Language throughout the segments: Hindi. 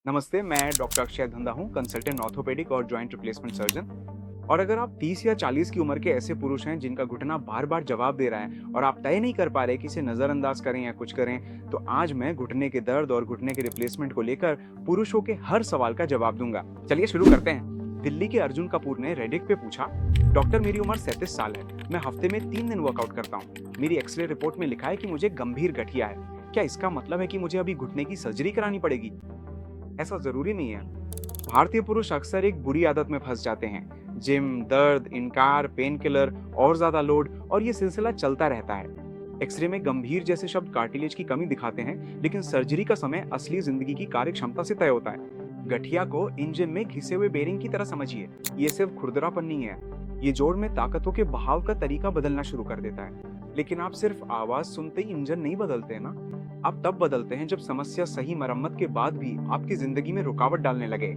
नमस्ते, मैं डॉक्टर अक्षय धंधा हूँ, कंसल्टेंट ऑर्थोपेडिक और जॉइंट रिप्लेसमेंट सर्जन। और अगर आप 30 या 40 की उम्र के ऐसे पुरुष हैं जिनका घुटना बार बार जवाब दे रहा है और आप तय नहीं कर पा रहे कि इसे नजरअंदाज करें या कुछ करें, तो आज मैं घुटने के दर्द और घुटने के रिप्लेसमेंट को लेकर पुरुषों के हर सवाल का जवाब दूंगा। चलिए शुरू करते हैं। दिल्ली के अर्जुन कपूर ने रेडिट पे पूछा, डॉक्टर मेरी उम्र 37 साल है, मैं हफ्ते में 3 दिन वर्कआउट करता हूँ, मेरी एक्सरे रिपोर्ट में लिखा है कि मुझे गंभीर गठिया है, क्या इसका मतलब है कि मुझे अभी घुटने की सर्जरी करानी पड़ेगी? ऐसा जरूरी नहीं है। भारतीय पुरुष अक्सर एक बुरी आदत में फंस जाते हैं, जिम, दर्द, इनकार, पेन किलर और ज्यादा लोड, और ये सिलसिला चलता रहता है। एक्सरे में गंभीर जैसे शब्द कार्टिलेज की कमी दिखाते हैं, लेकिन सर्जरी का समय असली जिंदगी की कार्य क्षमता से तय होता है। गठिया को इंजन में घिसे हुए बेरिंग की तरह समझिए। ये सिर्फ खुरदरापन नहीं है, ये जोड़ में ताकतों के बहाव का तरीका बदलना शुरू कर देता है। लेकिन आप सिर्फ आवाज सुनते ही इंजन नहीं बदलते ना, आप तब बदलते हैं जब समस्या सही मरम्मत के बाद भी आपकी जिंदगी में रुकावट डालने लगे।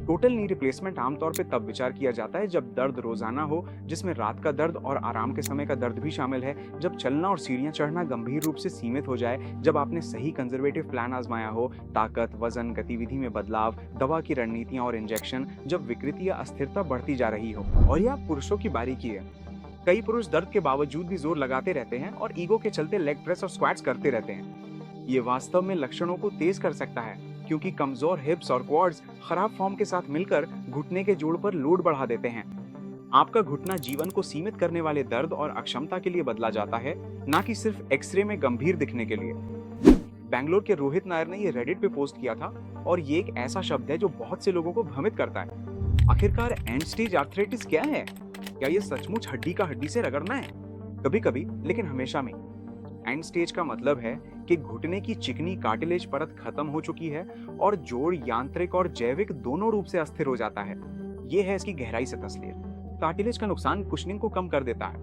टोटल नी रिप्लेसमेंट आमतौर पे तब विचार किया जाता है जब दर्द रोजाना हो, जिसमें रात का दर्द और आराम के समय का दर्द भी शामिल है, जब चलना और सीढ़ियां चढ़ना गंभीर रूप से सीमित हो जाए, जब आपने सही कंजर्वेटिव प्लान आजमाया हो, ताकत, वजन, गतिविधि में बदलाव, दवा की रणनीतियां और इंजेक्शन, जब विकृति या अस्थिरता बढ़ती जा रही हो। और यह पुरुषों की बारीकी है। कई पुरुष दर्द के बावजूद भी जोर लगाते रहते हैं और ईगो के चलते लेग प्रेस और स्क्वाट्स करते रहते हैं। ये वास्तव में लक्षणों को तेज कर सकता है, क्योंकि कमजोर हिप्स और क्वाड्स खराब फॉर्म के साथ मिलकर घुटने के जोड़ पर लोड बढ़ा देते हैं। आपका घुटना जीवन को सीमित करने वाले दर्द और अक्षमता के लिए बदला जाता है, ना कि सिर्फ एक्सरे में गंभीर दिखने के लिए। बेंगलोर के रोहित नायर ने ये रेडिट पे पोस्ट किया था, और ये एक ऐसा शब्द है जो बहुत से लोगों को भ्रमित करता है। आखिरकार एंड स्टेज आर्थराइटिस क्या है? क्या ये सचमुच हड्डी का हड्डी से रगड़ना है? कभी कभी, लेकिन हमेशा नहीं। एंड स्टेज का मतलब है कि घुटने की चिकनी कार्टिलेज परत खत्म हो चुकी है और जोड़ यांत्रिक और जैविक दोनों रूप से अस्थिर हो जाता है। यह है इसकी गहराई से तस्वीर। कार्टिलेज का नुकसान कुशनिंग को कम कर देता है,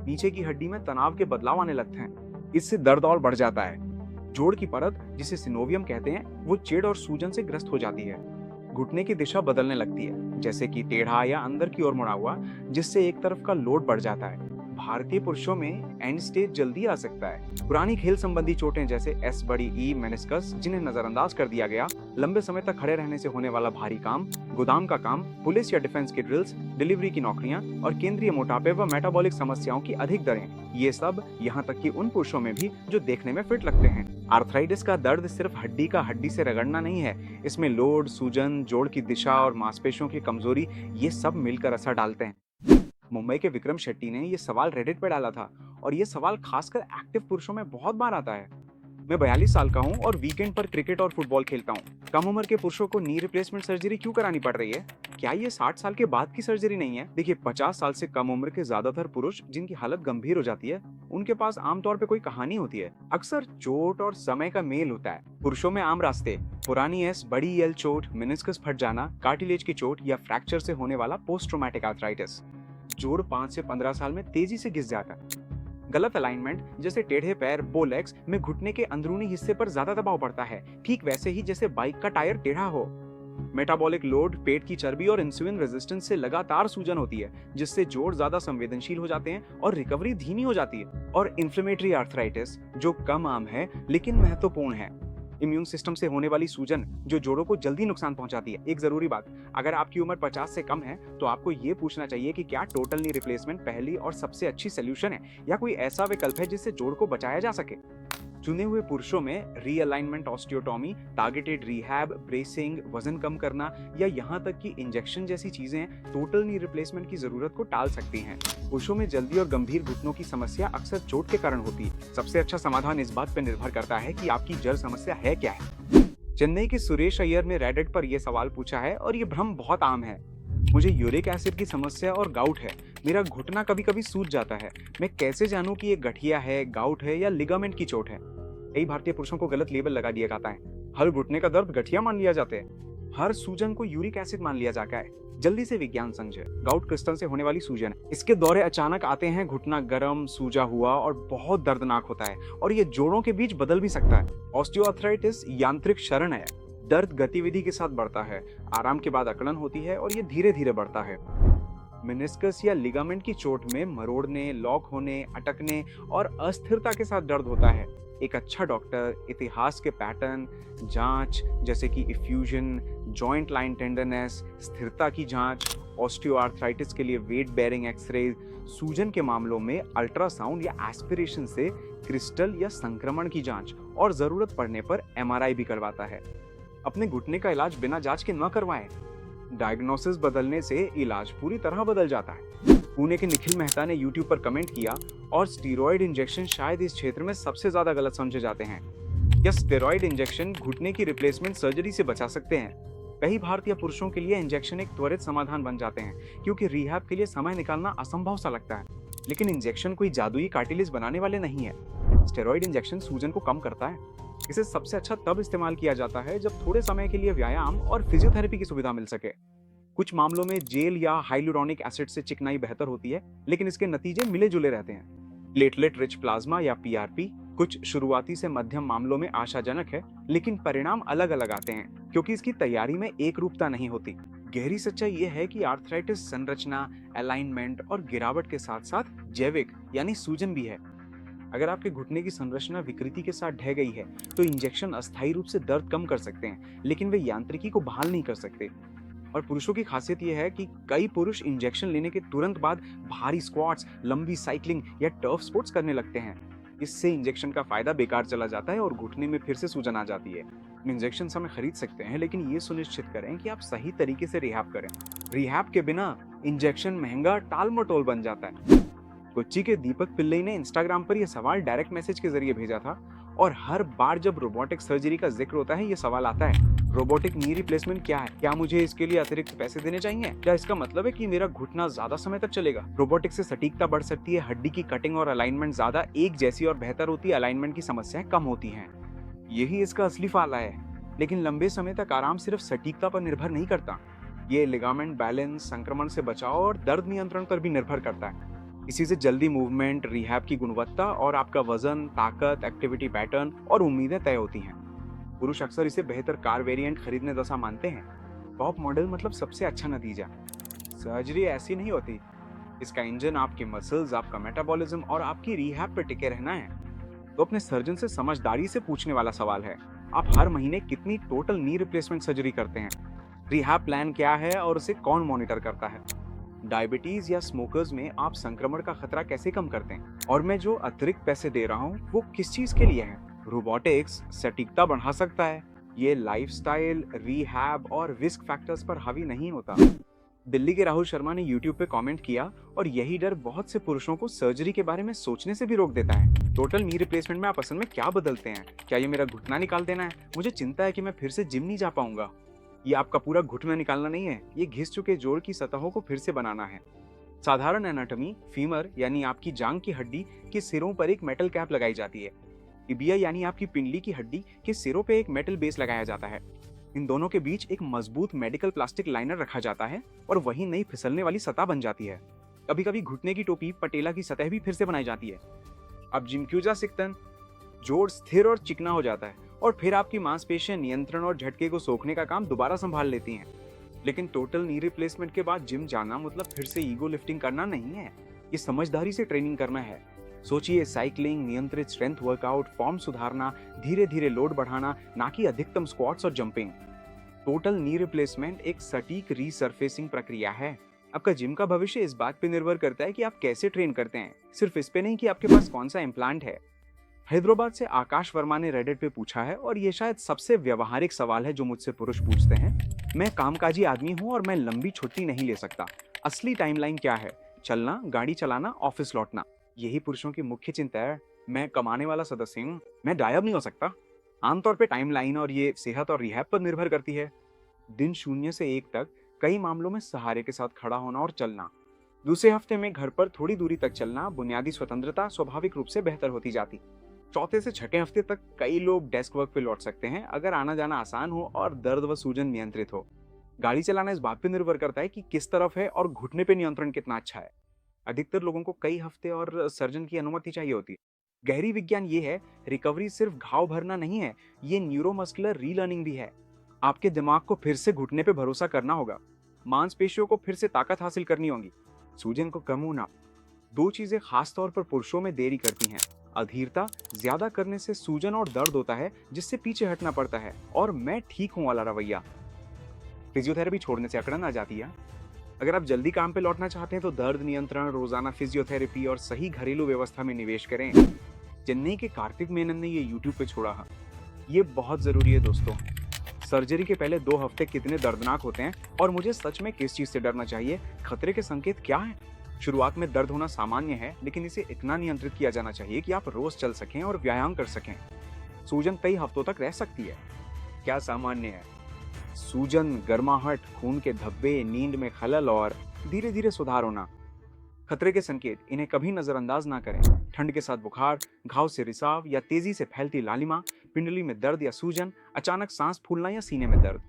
नीचे की हड्डी में तनाव के बदलाव आने लगते हैं, इससे दर्द और बढ़ जाता है। जोड़ की परत, जिसे सिनोवियम कहते हैं, वो चिड़ और सूजन से ग्रस्त हो जाती है। घुटने की दिशा बदलने लगती है, जैसे कि टेढ़ा या अंदर की ओर मुड़ा हुआ, जिससे एक तरफ का लोड बढ़ जाता है। भारतीय पुरुषों में एंड स्टेज जल्दी आ सकता है। पुरानी खेल संबंधी चोटें जैसे एस बड़ी ई मेनिस्कस, जिन्हें नजरअंदाज कर दिया गया, लंबे समय तक खड़े रहने से होने वाला भारी काम, गोदाम का काम, पुलिस या डिफेंस की ड्रिल्स, डिलीवरी की नौकरियां और केंद्रीय मोटापे व मेटाबॉलिक समस्याओं की अधिक दरें, ये सब यहाँ तक कि उन पुरुषों में भी जो देखने में फिट लगते हैं। आर्थराइटिस का दर्द सिर्फ हड्डी का हड्डी से रगड़ना नहीं है, इसमें लोड, सूजन, जोड़ की दिशा और मांसपेशियों की कमजोरी, ये सब मिलकर असर डालते हैं। मुंबई के विक्रम शेट्टी ने ये सवाल रेडिट पर डाला था, और ये सवाल खासकर एक्टिव पुरुषों में बहुत बार आता है। मैं 42 साल का हूँ और वीकेंड पर क्रिकेट और फुटबॉल खेलता हूँ। कम उम्र के पुरुषों को नी रिप्लेसमेंट सर्जरी क्यों करानी पड़ रही है? क्या ये 60 साल के बाद की सर्जरी नहीं है? देखिए, 50 साल से कम उम्र के ज्यादातर पुरुष जिनकी हालत गंभीर हो जाती है, उनके पास आमतौर पे कोई कहानी होती है। अक्सर चोट और समय का मेल होता है। पुरुषों में आम रास्ते: पुरानी एस बड़ी एल चोट, मेनिस्कस फट जाना, कार्टिलेज की चोट या फ्रैक्चर से होने वाला पोस्ट ट्रॉमेटिक आर्थराइटिस। जोड़ 5 से 15 साल में तेजी से घिस जाता है। गलत अलाइनमेंट, जैसे टेढ़े पैर, बोलेक्स में घुटने के अंदरूनी हिस्से पर ज्यादा दबाव पड़ता है, ठीक वैसे ही जैसे बाइक का टायर टेढ़ा हो। मेटाबॉलिक लोड, पेट की चर्बी और इंसुलिन रेजिस्टेंस से लगातार सूजन होती है, जिससे जोड़ ज्यादा संवेदनशील हो जाते हैं और रिकवरी धीमी हो जाती है। और इन्फ्लेमेटरी आर्थराइटिस, जो कम आम है लेकिन महत्वपूर्ण है। इम्यून सिस्टम से होने वाली सूजन, जो जोड़ों को जल्दी नुकसान पहुंचाती है। एक जरूरी बात, अगर आपकी उम्र 50 से कम है तो आपको ये पूछना चाहिए कि क्या टोटल नी रिप्लेसमेंट पहली और सबसे अच्छी सोल्यूशन है, या कोई ऐसा विकल्प है जिससे जोड़ को बचाया जा सके। चुने हुए पुरुषों में realignment, osteotomy, targeted rehab, bracing, वजन कम करना या यहाँ तक कि इंजेक्शन जैसी चीजें टोटल नी रिप्लेसमेंट की जरूरत को टाल सकती हैं। पुरुषों में जल्दी और गंभीर घुटनों की समस्या अक्सर चोट के कारण होती है। सबसे अच्छा समाधान इस बात पर निर्भर करता है कि आपकी जड़ समस्या है क्या है। चेन्नई के सुरेश अय्यर ने रेडिट पर यह सवाल पूछा है, और ये भ्रम बहुत आम है। मुझे यूरिक एसिड की समस्या और गाउट है, मेरा घुटना कभी कभी सूज जाता है, मैं कैसे जानूं कि ये गठिया है, गाउट है या लिगामेंट की चोट है? कई भारतीय पुरुषों को गलत लेबल लगा दिया जाता है। हर घुटने का दर्द गठिया मान लिया जाता है, हर सूजन को यूरिक एसिड मान लिया जाता है। जल्दी से विज्ञान समझे। गाउट क्रिस्टल से होने वाली सूजन, इसके दौरे अचानक आते हैं, घुटना गर्म, सूजा हुआ और बहुत दर्दनाक होता है, और ये जोड़ों के बीच बदल भी सकता है। ऑस्टियोआर्थराइटिस यांत्रिक क्षरण है, दर्द गतिविधि के साथ बढ़ता है, आराम के बाद अकड़न होती है और ये धीरे धीरे बढ़ता है। मेनिस्कस या लिगामेंट की चोट में मरोड़ने, लॉक होने, अटकने और अस्थिरता के साथ दर्द होता है। एक अच्छा डॉक्टर इतिहास के पैटर्न, जांच जैसे कि इफ्यूजन, जॉइंट लाइन टेंडरनेस, स्थिरता की जांच, ऑस्टियोआर्थराइटिस के लिए वेट बेयरिंग एक्सरे, सूजन के मामलों में अल्ट्रासाउंड या एस्पिरेशन से क्रिस्टल या संक्रमण की जांच और जरूरत पड़ने पर एमआरआई भी करवाता है। अपने घुटने का इलाज बिना जांच के न करवाएं। डायग्नोसिस बदलने से इलाज पूरी तरह बदल जाता है। पुणे के निखिल मेहता ने YouTube पर कमेंट किया, और स्टेरॉयड इंजेक्शन शायद इस क्षेत्र में सबसे ज्यादा गलत समझे जाते हैं। क्या स्टेरॉयड इंजेक्शन घुटने की रिप्लेसमेंट सर्जरी से बचा सकते हैं? कई भारतीय पुरुषों के लिए इंजेक्शन एक त्वरित समाधान बन जाते हैं, क्योंकि रिहैब के लिए समय निकालना असंभव सा लगता है। लेकिन इंजेक्शन कोई जादुई कार्टिलेज बनाने वाले नहीं है। स्टेरॉयड इंजेक्शन सूजन को कम करता है। इसे सबसे अच्छा तब इस्तेमाल किया जाता है जब थोड़े समय के लिए व्यायाम और फिजियोथेरेपी की सुविधा मिल सके। कुछ मामलों में जेल या हाइलुरोनिक एसिड से चिकनाई बेहतर होती है, लेकिन इसके नतीजे मिले जुले रहते हैं। प्लेटलेट रिच प्लाज्मा या पीआरपी कुछ शुरुआती से मध्यम मामलों में आशाजनक है, लेकिन परिणाम अलग अलग आते हैं क्योंकि इसकी तैयारी में एक रूपता नहीं होती। गहरी सच्चाई यह है कि आर्थराइटिस संरचना, अलाइनमेंट और गिरावट के साथ साथ जैविक यानी सूजन भी है। अगर आपके घुटने की संरचना विकृति के साथ ढह गई है तो इंजेक्शन अस्थायी रूप से दर्द कम कर सकते हैं, लेकिन वे यांत्रिकी को बहाल नहीं कर सकते। और पुरुषों की खासियत यह है कि कई पुरुष इंजेक्शन लेने के तुरंत बाद भारी स्क्वाट्स, लंबी साइकिलिंग या टर्फ स्पोर्ट्स करने लगते हैं। इससे इंजेक्शन का फायदा बेकार चला जाता है और घुटने में फिर से सूजन आ जाती है। इंजेक्शन हमें खरीद सकते हैं, लेकिन ये सुनिश्चित करें कि आप सही तरीके से रिहैब करें। रिहैब के बिना इंजेक्शन महंगा टाल मटोल बन जाता है। कोच्चि के दीपक पिल्लई ने इंस्टाग्राम पर यह सवाल डायरेक्ट मैसेज के जरिए भेजा था, और हर बार जब रोबोटिक सर्जरी का जिक्र होता है ये सवाल आता है, रोबोटिक नी रिप्लेसमेंट क्या है? क्या मुझे इसके लिए अतिरिक्त पैसे देने चाहिए? क्या इसका मतलब है कि मेरा घुटना ज्यादा समय तक चलेगा? रोबोटिक से सटीकता बढ़ सकती है, हड्डी की कटिंग और अलाइनमेंट ज्यादा एक जैसी और बेहतर होती है, अलाइनमेंट की समस्याएं कम होती हैं। यही इसका असली फायदा है। लेकिन लंबे समय तक आराम सिर्फ सटीकता पर निर्भर नहीं करता। ये लिगामेंट बैलेंस, संक्रमण से बचाव और दर्द नियंत्रण पर भी निर्भर करता है। इसी से जल्दी मूवमेंट, रिहैब की गुणवत्ता और आपका वजन, ताकत, एक्टिविटी पैटर्न और उम्मीदें तय होती हैं। पुरुष अक्सर इसे बेहतर कार वेरिएंट खरीदने जैसा मानते हैं। टॉप मॉडल मतलब सबसे अच्छा नतीजा। सर्जरी ऐसी नहीं होती। इसका इंजन आपकी मसल्स, आपका मेटाबॉलिज्म और आपकी रिहैब पर टिके रहना है। तो अपने सर्जन से समझदारी से पूछने वाला सवाल है, आप हर महीने कितनी टोटल नी रिप्लेसमेंट सर्जरी करते हैं? रिहैब प्लान क्या है और उसे कौन मॉनिटर करता है? डायबिटीज या स्मोकर्स में आप संक्रमण का खतरा कैसे कम करते हैं? और मैं जो अतिरिक्त पैसे दे रहा हूँ वो किस चीज के लिए है? रोबोटिक्स सटीकता बढ़ा सकता है। ये लाइफस्टाइल, रिहैब और रिस्क फैक्टर्स पर हावी नहीं होता। दिल्ली के राहुल शर्मा ने YouTube पे कमेंट किया, और यही डर बहुत से पुरुषों को सर्जरी के बारे में सोचने से भी रोक देता है। टोटल नी रिप्लेसमेंट में आप असल में क्या बदलते हैं? क्या ये मेरा घुटना निकाल देना है? मुझे चिंता है कि मैं फिर से जिम नहीं जा पाऊंगा। ये आपका पूरा घुटना निकालना नहीं है, ये घिस चुके जोड़ की सतहों को फिर से बनाना है। साधारण एनाटॉमी, फीमर यानी आपकी जांग की हड्डी के सिरों पर एक मेटल कैप लगाई जाती है। टिबिया यानी आपकी पिंडली की हड्डी के सिरों पे एक मेटल बेस लगाया जाता है। इन दोनों के बीच एक मजबूत मेडिकल प्लास्टिक लाइनर रखा जाता है और वही नई फिसलने वाली सतह बन जाती है। कभी कभी घुटने की टोपी, पटेला की सतह भी फिर से बनाई जाती है। अब जिमक्यूजा सिक्तन, जोड़ स्थिर और चिकना हो जाता है, और फिर आपकी मांसपेशियां नियंत्रण और झटके को सोखने का काम दोबारा संभाल लेती हैं। लेकिन टोटल नी रिप्लेसमेंट के बाद जिम जाना मतलब फिर से ईगो लिफ्टिंग करना नहीं है। ये समझदारी से ट्रेनिंग करना है। सोचिए, साइकिलिंग, नियंत्रित स्ट्रेंथ वर्कआउट, फॉर्म सुधारना, धीरे धीरे लोड बढ़ाना, ना कि अधिकतम स्क्वाट्स और जंपिंग। टोटल नी रिप्लेसमेंट एक सटीक रीसर्फेसिंग प्रक्रिया है। आपका जिम का भविष्य इस बात पे निर्भर करता है कि आप कैसे ट्रेन करते हैं, सिर्फ इस पे नहीं कि आपके पास कौन सा इम्प्लांट है। हैदराबाद से आकाश वर्मा ने रेडिट पे पूछा है, और ये शायद सबसे व्यवहारिक सवाल है जो मुझसे पुरुष पूछते हैं। मैं कामकाजी आदमी हूँ और मैं लंबी छुट्टी नहीं ले सकता। असली टाइमलाइन क्या है? चलना, गाड़ी चलाना, ऑफिस लौटना। यही पुरुषों की मुख्य चिंता है। मैं कमाने वाला सदस्य हूँ, मैं गायब नहीं हो सकता। आमतौर पे टाइमलाइन और ये सेहत और रिहैब पर निर्भर करती है। दिन 0 से 1 तक कई मामलों में सहारे के साथ खड़ा होना और चलना। दूसरे हफ्ते में घर पर थोड़ी दूरी तक चलना, बुनियादी स्वतंत्रता स्वाभाविक रूप से बेहतर होती जाती। चौथे से छठे हफ्ते तक कई लोग डेस्क वर्क पे लौट सकते हैं अगर आना जाना आसान हो और दर्द व सूजन नियंत्रित हो। गाड़ी चलाना इस बात पे निर्भर करता है कि किस तरफ है और घुटने पे नियंत्रण कितना अच्छा है। अधिकतर लोगों को कई हफ्ते और सर्जन की अनुमति चाहिए होती है। गहरी विज्ञान ये है, रिकवरी सिर्फ घाव भरना नहीं है, ये न्यूरोमस्कुलर रीलर्निंग भी है। आपके दिमाग को फिर से घुटने पे भरोसा करना होगा, मांसपेशियों को फिर से ताकत हासिल करनी होगी, सूजन को कम होना। 2 चीजें खास तौर पर पुरुषों में देरी करती हैं, अधीरता ज्यादा करने से सूजन और दर्द होता है, जिससे पीछे हटना पड़ता है, और मैं ठीक हूं वाला रवैया फिजियोथेरेपी छोड़ने से अकड़न आ जाती है। अगर आप जल्दी काम पे लौटना चाहते हैं तो दर्द नियंत्रण, रोजाना फिजियोथेरेपी और सही घरेलू व्यवस्था में निवेश करें। चेन्नई के कार्तिक मेनन ने ये यूट्यूब पे छोड़ा है। ये बहुत जरूरी है दोस्तों। सर्जरी के पहले 2 हफ्ते कितने दर्दनाक होते हैं, और मुझे सच में किस चीज से डरना चाहिए? खतरे के संकेत क्या हैं? शुरुआत में दर्द होना सामान्य है, लेकिन इसे इतना नियंत्रित किया जाना चाहिए कि आप रोज चल सकें और व्यायाम कर सकें। सूजन कई हफ्तों तक रह सकती है। क्या सामान्य है? सूजन, गर्माहट, खून के धब्बे, नींद में खलल और धीरे धीरे सुधार होना। खतरे के संकेत, इन्हें कभी नजरअंदाज ना करें। ठंड के साथ बुखार, घाव से रिसाव या तेजी से फैलती लालिमा, पिंडली में दर्द या सूजन, अचानक सांस फूलना या सीने में दर्द।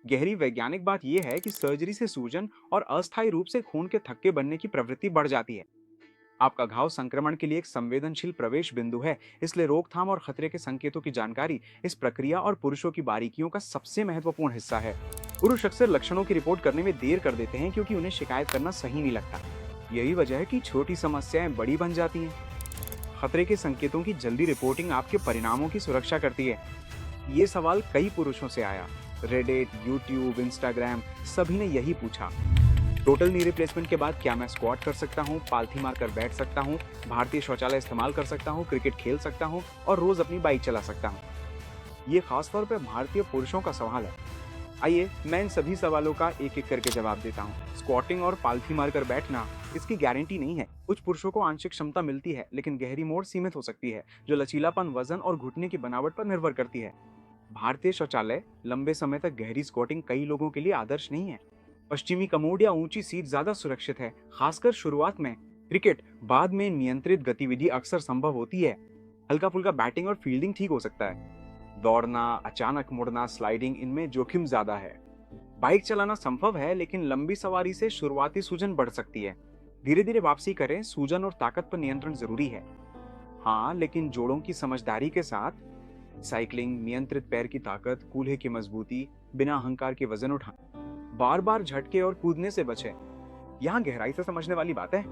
गहरी वैज्ञानिक बात यह है कि सर्जरी से सूजन और अस्थायी रूप से खून के थक्के बनने की प्रवृत्ति बढ़ जाती है। आपका घाव संक्रमण के लिए एक संवेदनशील प्रवेश बिंदु है, इसलिए रोकथाम और खतरे के संकेतों की जानकारी इस प्रक्रिया और पुरुषों की बारीकियों का सबसे महत्वपूर्ण हिस्सा है। पुरुष अक्सर लक्षणों की रिपोर्ट करने में देर कर देते हैं क्योंकि उन्हें शिकायत करना सही नहीं लगता। यही वजह है कि छोटी समस्याएं बड़ी बन जाती हैं। खतरे के संकेतों की जल्दी रिपोर्टिंग आपके परिणामों की सुरक्षा करती है। ये सवाल कई पुरुषों से आया। रेडिट, यूट्यूब, इंस्टाग्राम, सभी ने यही पूछा। टोटल नी रिप्लेसमेंट के बाद क्या मैं स्क्वाट कर सकता हूँ, पालथी मारकर बैठ सकता हूँ, भारतीय शौचालय इस्तेमाल कर सकता हूँ, क्रिकेट खेल सकता हूँ और रोज अपनी बाइक चला सकता हूँ? ये खासतौर पर भारतीय पुरुषों का सवाल है। आइए मैं इन सभी सवालों का एक एक करके जवाब देता हूँ। स्क्वाटिंग और पालथी मारकर बैठना, इसकी गारंटी नहीं है। कुछ पुरुषों को आंशिक क्षमता मिलती है, लेकिन गहरी मोड़ सीमित हो सकती है, जो लचीलापन, वजन और घुटने की बनावट पर निर्भर करती है। भारतीय शौचालय लंबे समय तक गहरी स्क्वाटिंग कई लोगों के लिए आदर्श नहीं है। पश्चिमी कमोड या ऊंची सीट ज्यादा सुरक्षित है, खासकर शुरुआत में। क्रिकेट बाद में नियंत्रित गतिविधि अक्सर संभव होती है। हल्का फुल्का बैटिंग और फील्डिंग ठीक हो सकता है। दौड़ना, अचानक मुड़ना, स्लाइडिंग, इनमें जोखिम ज्यादा है। बाइक चलाना संभव है, लेकिन लंबी सवारी से शुरुआती सूजन बढ़ सकती है। धीरे धीरे वापसी करें। सूजन और ताकत पर नियंत्रण जरूरी है, हाँ, लेकिन जोड़ों की समझदारी के साथ। साइकिलिंग, नियंत्रित पैर की ताकत, कूल्हे की मजबूती, बिना अहंकार के वजन उठाना, बार बार झटके और कूदने से बचें। यहाँ गहराई से समझने वाली बात है।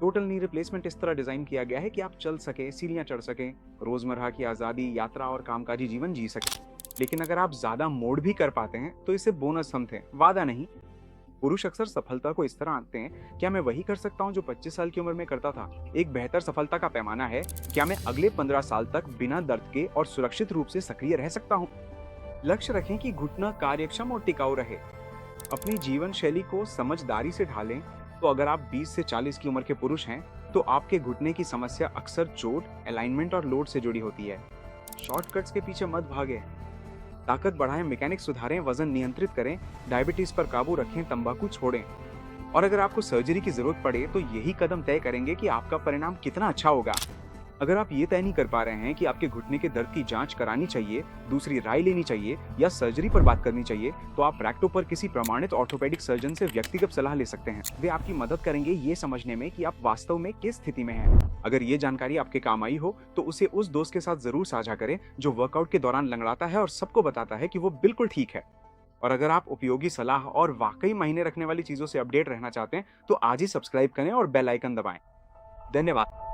टोटल नी रिप्लेसमेंट इस तरह डिजाइन किया गया है कि आप चल सके, सीढ़ियां चढ़ सके, रोजमर्रा की आजादी, यात्रा और कामकाजी जीवन जी सके। लेकिन अगर आप ज्यादा मोड़ भी कर पाते हैं तो इसे बोनस समझें, वादा नहीं। पुरुष अक्सर सफलता को इस तरह आंकते हैं, क्या मैं वही कर सकता हूँ जो 25 साल की उम्र में करता था? एक बेहतर सफलता का पैमाना है, क्या मैं अगले 15 साल तक बिना दर्द के और सुरक्षित रूप से सक्रिय रह सकता हूँ? लक्ष्य रखें कि घुटना कार्यक्षम और टिकाऊ रहे। अपनी जीवन शैली को समझदारी से ढालें। तो अगर आप 20 से 40 की उम्र के पुरुष हैं, तो आपके घुटने की समस्या अक्सर चोट, अलाइनमेंट और लोड से जुड़ी होती है। शॉर्टकट्स के पीछे मत भागें। ताकत बढ़ाएं, मैकेनिक्स सुधारें, वजन नियंत्रित करें, डायबिटीज पर काबू रखें, तंबाकू छोड़ें। और अगर आपको सर्जरी की जरूरत पड़े तो यही कदम तय करेंगे कि आपका परिणाम कितना अच्छा होगा। अगर आप ये तय नहीं कर पा रहे हैं कि आपके घुटने के दर्द की जांच करानी चाहिए, दूसरी राय लेनी चाहिए या सर्जरी पर बात करनी चाहिए, तो आप रैक्टो पर किसी प्रमाणित ऑर्थोपेडिक सर्जन से व्यक्तिगत सलाह ले सकते हैं। वे आपकी मदद करेंगे ये समझने में कि आप वास्तव में किस स्थिति में हैं। अगर ये जानकारी आपके काम आई हो तो उसे उस दोस्त के साथ जरूर साझा करें जो वर्कआउट के दौरान लंगड़ाता है और सबको बताता है कि वो बिल्कुल ठीक है। और अगर आप उपयोगी सलाह और वाकई मायने रखने वाली चीजों से अपडेट रहना चाहते हैं तो आज ही सब्सक्राइब करें और बेल आइकन दबाएं। धन्यवाद।